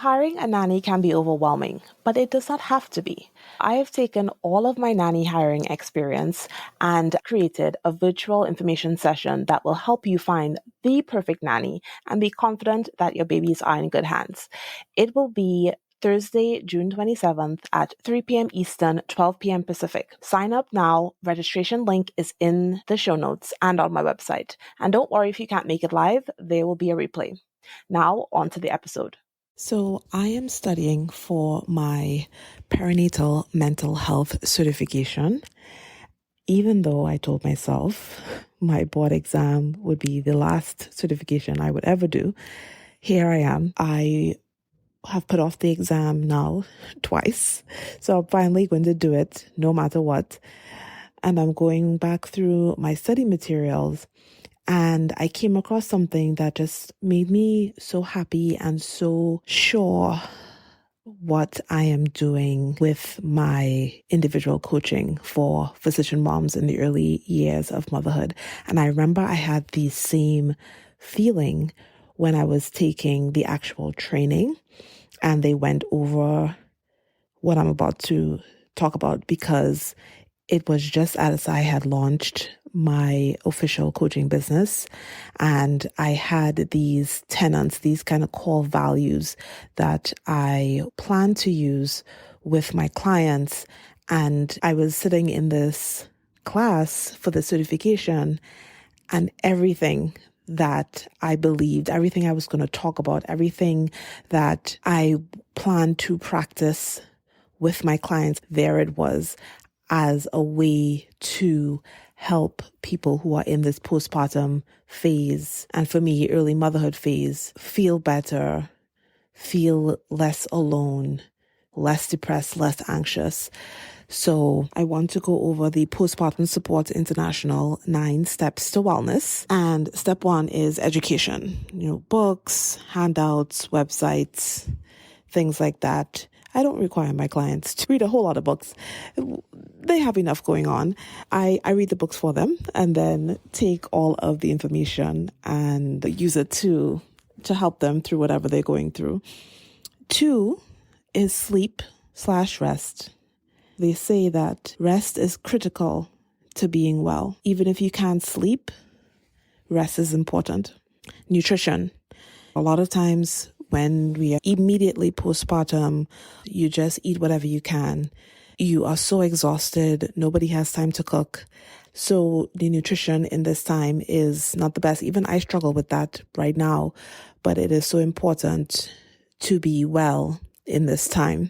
Hiring a nanny can be overwhelming, but it does not have to be. I have taken all of my nanny hiring experience and created a virtual information session that will help you find the perfect nanny and be confident that your babies are in good hands. It will be Thursday, June 27th at 3 p.m. Eastern, 12 p.m. Pacific. Sign up now. Registration link is in the show notes and on my website. And don't worry if you can't make it live, there will be a replay. Now, on to the episode. So I am studying for my Perinatal Mental Health Certification. Even though I told myself my board exam would be the last certification I would ever do, here I am. I have put off the exam now twice. So I'm finally going to do it no matter what. And I'm going back through my study materials. And I came across something that just made me so happy and so sure what I am doing with my individual coaching for physician moms in the early years of motherhood. And I remember I had the same feeling when I was taking the actual training and they went over what I'm about to talk about, because it was just as I had launched my official coaching business and I had these tenets, these kind of core values that I plan to use with my clients. And I was sitting in this class for the certification, and everything that I believed, everything I was going to talk about, everything that I planned to practice with my clients, there it was, as a way to help people who are in this postpartum phase, and for me, early motherhood phase, feel better, feel less alone, less depressed, less anxious. So I want to go over the Postpartum Support International 9 Steps to Wellness. And step 1 is education, books, handouts, websites, things like that. I don't require my clients to read a whole lot of books. They have enough going on. I read the books for them and then take all of the information and use it to help them through whatever they're going through. 2 is sleep/rest. They say that rest is critical to being well. Even if you can't sleep, rest is important. Nutrition. A lot of times when we are immediately postpartum, you just eat whatever you can. You are so exhausted. Nobody has time to cook. So the nutrition in this time is not the best. Even I struggle with that right now, but it is so important to be well in this time.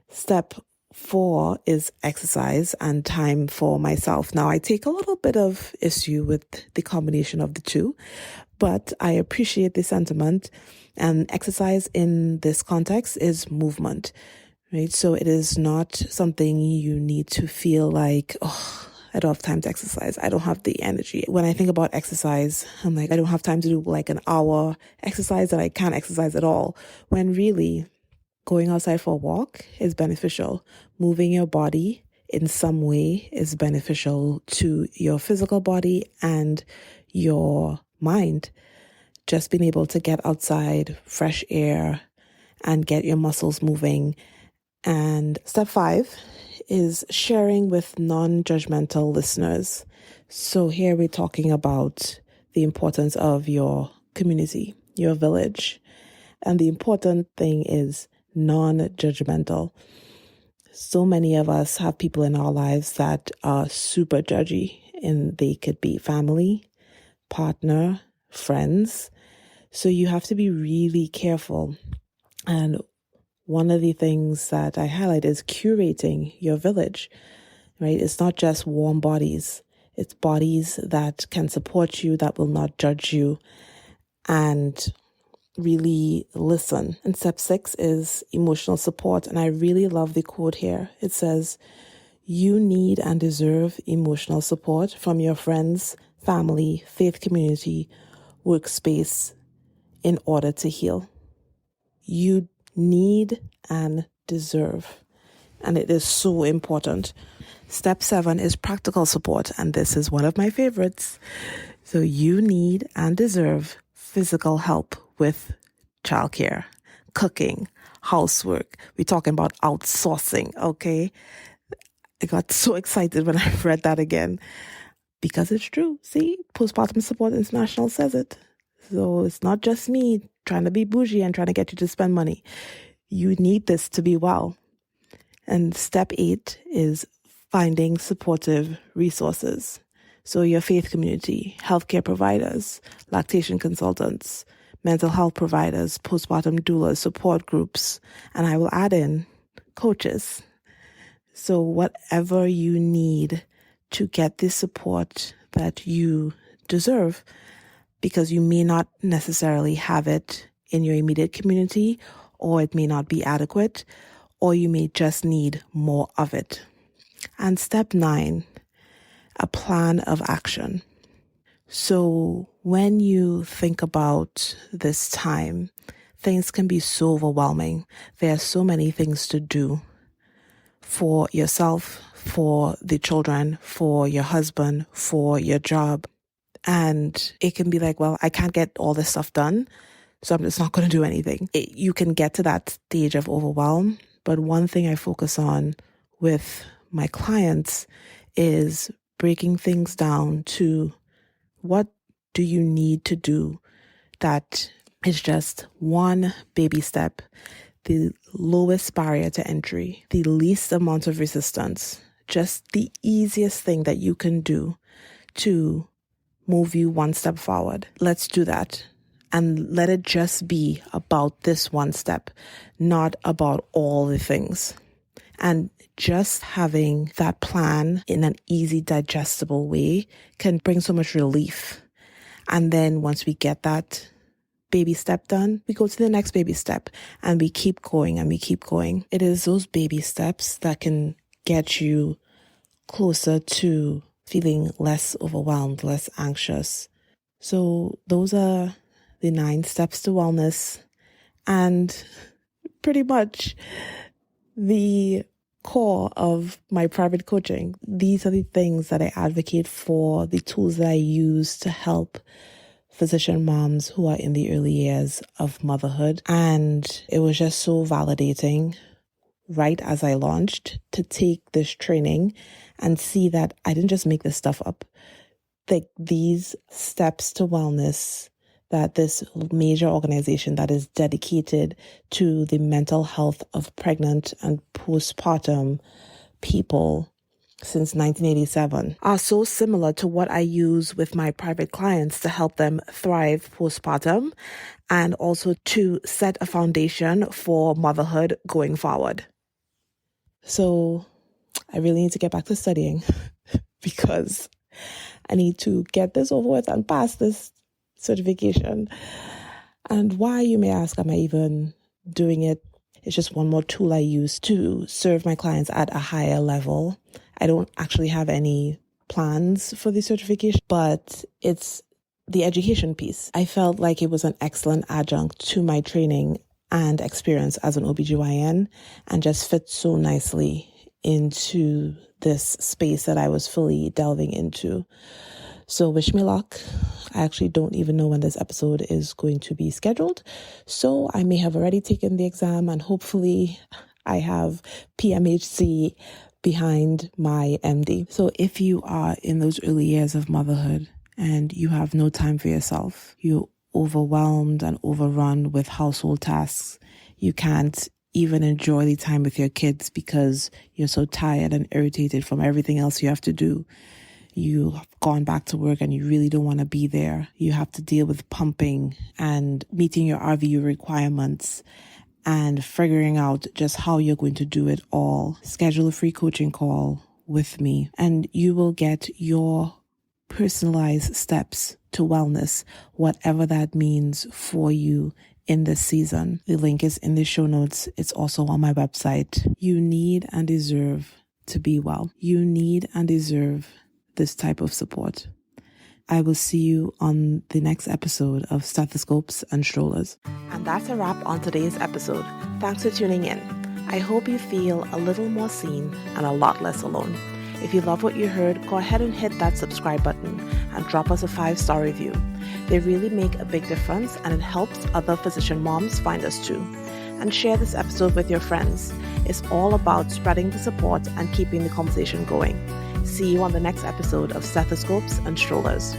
Step 4 is exercise and time for myself. Now, I take a little bit of issue with the combination of the two, but I appreciate the sentiment. And exercise in this context is movement, right? So it is not something you need to feel like, I don't have time to exercise. I don't have the energy. When I think about exercise, I'm like, I don't have time to do like an hour exercise that I can't exercise at all. When really going outside for a walk is beneficial. Moving your body in some way is beneficial to your physical body and your mind. Just being able to get outside, fresh air, and get your muscles moving. And step 5 is sharing with non-judgmental listeners. So here we're talking about the importance of your community, your village. And the important thing is non-judgmental. So many of us have people in our lives that are super judgy, and they could be family, partner, friends. So you have to be really careful. And one of the things that I highlight is curating your village, right? It's not just warm bodies. It's bodies that can support you, that will not judge you, and really listen. And step 6 is emotional support. And I really love the quote here. It says, you need and deserve emotional support from your friends, family, faith community, workspace in order to heal. You need and deserve. And it is so important. Step 7 is practical support. And this is one of my favorites. So you need and deserve physical help with childcare, cooking, housework. We're talking about outsourcing, okay? I got so excited when I read that again because it's true. See, Postpartum Support International says it. So it's not just me trying to be bougie and trying to get you to spend money. You need this to be well. And step 8 is finding supportive resources. So your faith community, healthcare providers, lactation consultants, mental health providers, postpartum doulas, support groups, and I will add in coaches. So whatever you need to get the support that you deserve, because you may not necessarily have it in your immediate community, or it may not be adequate, or you may just need more of it. And step 9, a plan of action. So when you think about this time, things can be so overwhelming. There are so many things to do for yourself, for the children, for your husband, for your job. And it can be like, well, I can't get all this stuff done, so I'm just not going to do anything. You can get to that stage of overwhelm. But one thing I focus on with my clients is breaking things down to what do you need to do that is just one baby step, the lowest barrier to entry, the least amount of resistance, just the easiest thing that you can do to move you one step forward. Let's do that. And let it just be about this one step, not about all the things. And just having that plan in an easy, digestible way can bring so much relief. And then once we get that baby step done, we go to the next baby step and we keep going and we keep going. It is those baby steps that can get you closer to feeling less overwhelmed, less anxious. So those are the 9 steps to wellness, and pretty much the core of my private coaching. These are the things that I advocate for, the tools that I use to help physician moms who are in the early years of motherhood. And it was just so validating right as I launched to take this training and see that I didn't just make this stuff up. Like these steps to wellness, that this major organization that is dedicated to the mental health of pregnant and postpartum people since 1987 are so similar to what I use with my private clients to help them thrive postpartum and also to set a foundation for motherhood going forward. So I really need to get back to studying because I need to get this over with and pass this certification. And why, you may ask, am I even doing it? It's just one more tool I use to serve my clients at a higher level. I don't actually have any plans for the certification, but it's the education piece. I felt like it was an excellent adjunct to my training and experience as an OBGYN and just fit so nicely into this space that I was fully delving into. So wish me luck. I actually don't even know when this episode is going to be scheduled. So I may have already taken the exam and hopefully I have PMH-C behind my MD. So if you are in those early years of motherhood and you have no time for yourself, you're overwhelmed and overrun with household tasks, you can't even enjoy the time with your kids because you're so tired and irritated from everything else you have to do. You have gone back to work and you really don't want to be there. You have to deal with pumping and meeting your RVU requirements and figuring out just how you're going to do it all. Schedule a free coaching call with me and you will get your personalized steps to wellness, whatever that means for you in this season. The link is in the show notes. It's also on my website. You need and deserve to be well. You need and deserve this type of support. I will see you on the next episode of Stethoscopes and Strollers. And that's a wrap on today's episode. Thanks for tuning in. I hope you feel a little more seen and a lot less alone. If you love what you heard, go ahead and hit that subscribe button and drop us a 5-star review. They really make a big difference and it helps other physician moms find us too. and share this episode with your friends. It's all about spreading the support and keeping the conversation going. See you on the next episode of Stethoscopes and Strollers.